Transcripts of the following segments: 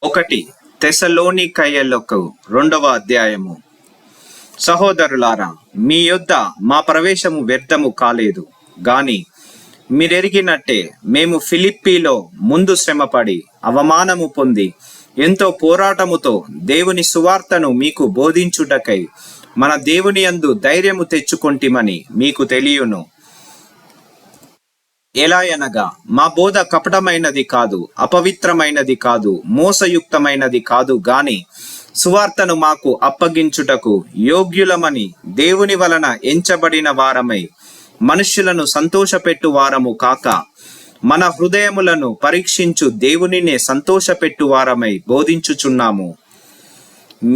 ఒకటి తెస్సలోనికయ్యులకు 2వ అధ్యాయము. సహోదరులారా, మీ యొద్ద మా ప్రవేశము వ్యర్థము కాలేదు గాని మీరెరిగినట్టే మేము ఫిలిప్పీలో ముందు శ్రమపడి అవమానము పొంది ఎంతో పోరాటముతో దేవుని సువార్తను మీకు బోధించుటకై మన దేవుని యందు ధైర్యము తెచ్చుకొంటిమని మీకు తెలియును. ఎలాయనగా మా బోధ కపటమైనది కాదు, అపవిత్రమైనది కాదు, మోసయుక్తమైనది కాదు గాని సువార్తను మాకు అప్పగించుటకు యోగ్యులమని దేవుని వలన ఎంచబడిన వారమై మనుష్యులను సంతోషపెట్టు వారము కాక మన హృదయములను పరీక్షించు దేవునినే సంతోషపెట్టు వారమై బోధించుచున్నాము.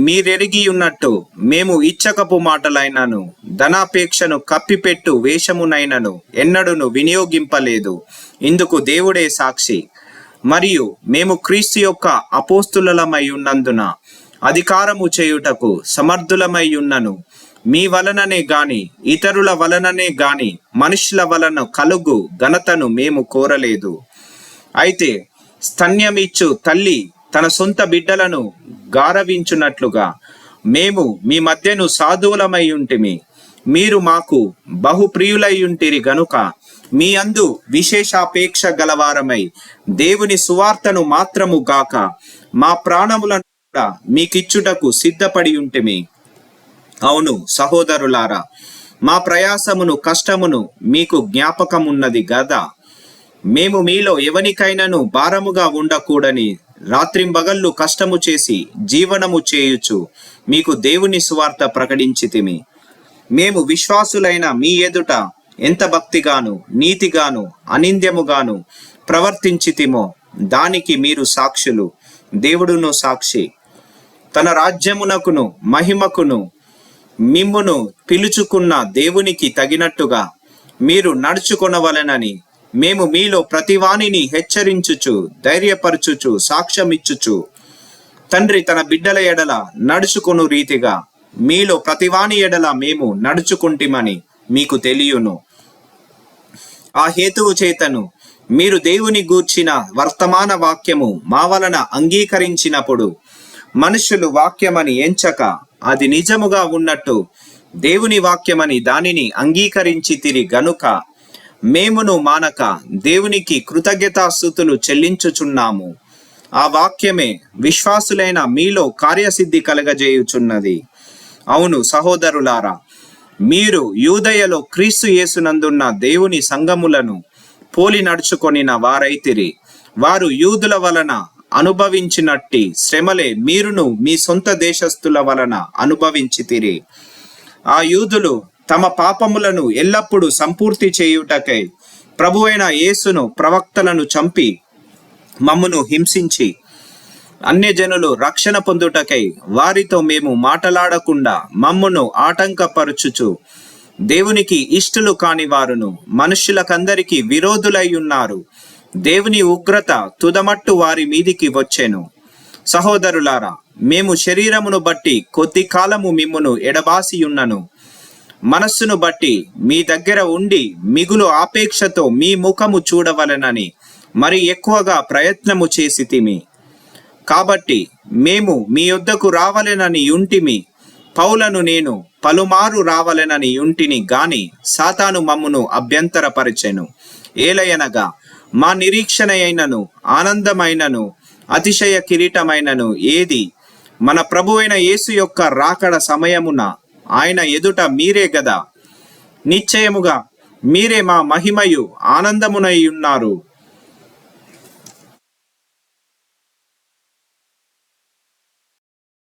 మీరెరిగి ఉన్నట్టు మేము ఇచ్చకపు మాటలైనను ధనాపేక్షను కప్పిపెట్టు వేషమునైనను ఎన్నడూను వినియోగింపలేదు. ఇందుకు దేవుడే సాక్షి. మరియు మేము క్రీస్తు యొక్క అపోస్తులమై ఉన్నందున అధికారము చేయుటకు సమర్థులమై ఉన్నను. మీ వలననే గాని ఇతరుల వలననే గాని మనుషుల వలన కలుగు ఘనతను మేము కోరలేదు. అయితే స్తన్యమిచ్చు తల్లి తన సొంత బిడ్డలను గారవించున్నట్లుగా మేము మీ మధ్యను సాధువులమై ఉంటిమి. మీరు మాకు బహుప్రియులయ్యుంటిరి గనుక మీ అందు విశేషాపేక్ష గలవారమై దేవుని సువార్తను మాత్రము గాక మా ప్రాణములను కూడా మీకిచ్చుటకు సిద్ధపడి ఉంటిమి. అవును సహోదరులారా, మా ప్రయాసమును కష్టమును మీకు జ్ఞాపకమున్నది గదా. మేము మీలో ఎవనికైనాను భారముగా ఉండకూడని రాత్రింబగళ్ళు కష్టము చేసి జీవనము చేయుచు మీకు దేవుని సువార్త ప్రకటించితిమి. మేము విశ్వాసులైన మీ ఎదుట ఎంత భక్తిగాను నీతిగాను అనింద్యముగాను ప్రవర్తించితిమో దానికి మీరు సాక్షులు, దేవుడును సాక్షి. తన రాజ్యమునకును మహిమకును మిమ్మును పిలుచుకున్న దేవునికి తగినట్టుగా మీరు నడుచుకొనవలెనని మేము మీలో ప్రతివానిని హెచ్చరించుచు ధైర్యపరచుచు సాక్ష్యమిచ్చుచు తండ్రి తన బిడ్డల ఎడల నడుచుకొను రీతిగా మీలో ప్రతివాని ఎడల మేము నడుచుకుంటిమని మీకు తెలియును. ఆ హేతువు చేతను మీరు దేవుని గూర్చిన వర్తమాన వాక్యము మా వలన అంగీకరించినప్పుడు మనుషులు వాక్యమని ఎంచక అది నిజముగా ఉన్నట్టు దేవుని వాక్యమని దానిని అంగీకరించితిరి గనుక మేమును మానక దేవునికి కృతజ్ఞతాస్తుతులు చెల్లించుచున్నాము. ఆ వాక్యమే విశ్వాసులైన మీలో కార్యసిద్ధి కలగజేయుచున్నది. అవును సహోదరులారా, మీరు యూదయలో క్రీస్తు యేసునందున్న దేవుని సంఘములను పోలి నడుచుకొనిన వారైతిరి. వారు యూదుల వలన అనుభవించినట్టి శ్రమలే మీరును మీ సొంత దేశస్థుల వలన అనుభవించితిరి. ఆ యూదులు తమ పాపములను ఎల్లప్పుడూ సంపూర్తి చేయుటకై ప్రభువైన యేసును ప్రవక్తలను చంపి మమ్మును హింసించి అన్యజనులు రక్షణ పొందుటకై వారితో మేము మాటలాడకుండా మమ్మును ఆటంకపరచుచు దేవునికి ఇష్టలు కాని వారును మనుష్యులకందరికి విరోధులై ఉన్నారు. దేవుని ఉగ్రత తుదమట్టు వారి మీదికి వచ్చెను. సహోదరులారా, మేము శరీరమును బట్టి కొద్ది కాలము మిమ్మును ఎడబాసియున్నను. మనస్సును బట్టి మీ దగ్గర ఉండి మిగులు ఆపేక్షతో మీ ముఖము చూడవలెనని మరి ఎక్కువగా ప్రయత్నము చేసితిమి. కాబట్టి మేము మీ యొద్దకు రావలెనని యుంటిమి. పౌలను నేను పలుమారు రావలెనని యుంటిని గాని సాతాను మమ్మును అభ్యంతరపరిచెను. ఏలయనగా మా నిరీక్షణ అయినను ఆనందమైనను అతిశయ కిరీటమైనను ఏది మన ప్రభువైన యేసు యొక్క రాకడ సమయమున ఆయన ఎదుట మీరే గదా. నిశ్చయముగా మీరే మా మహిమయు ఆనందమునై ఉన్నారు.